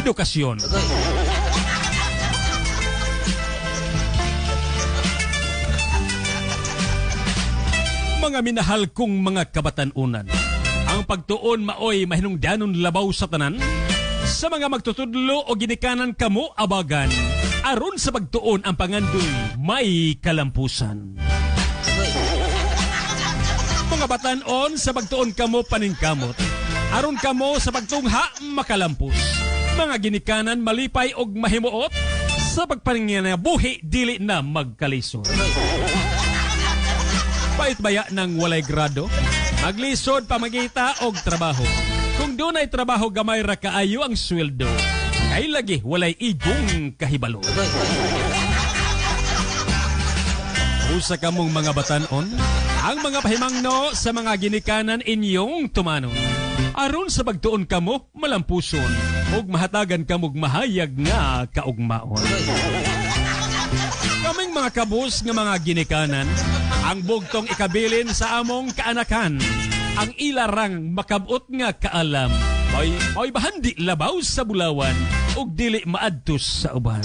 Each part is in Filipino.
edukasyon. Mga minahal kong mga kabatanunan, ang pagtuon maoy mahinungdanon labaw sa tanan, sa mga magtutudlo o ginikanan kamo abagan, aron sa pagtuon ang pangandoy may kalampusan. Mga batanon sa pagtuon kamo paningkamot, aron kamo sa pagtungha makalampus. Mga ginikanan malipay og mahimuot, sa pagpaningyan buhi dili na magkalisod. Pait baya ng walay grado, maglisod pamagita og trabaho. Kung doon ay trabaho gamay ra kaayo ang sweldo, ay lagi walay igong kahibalo. Usa kamong mga batanon, ang mga pahimangno sa mga ginikanan inyong tumanon. Aron sa pagtuon kamo malampuson, ug mahatagan kamog mahayag nga kaugmaon. Kaming mga kabus nga mga ginikanan, ang bugtong ikabilin sa among kaanakan, ang ilarang makabot nga kaalam, may bahandi labaw sa bulawan, ug dili maadtos sa uban.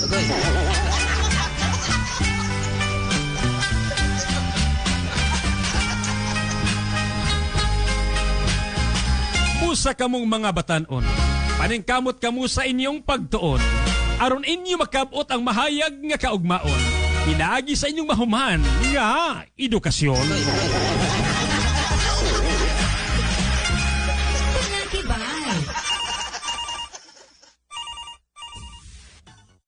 Musa kamong mga batanon, paningkamot kamo sa inyong pagtuon, aron inyo makabot ang mahayag nga kaugmaon, pinaagi sa inyong mahuman nga edukasyon.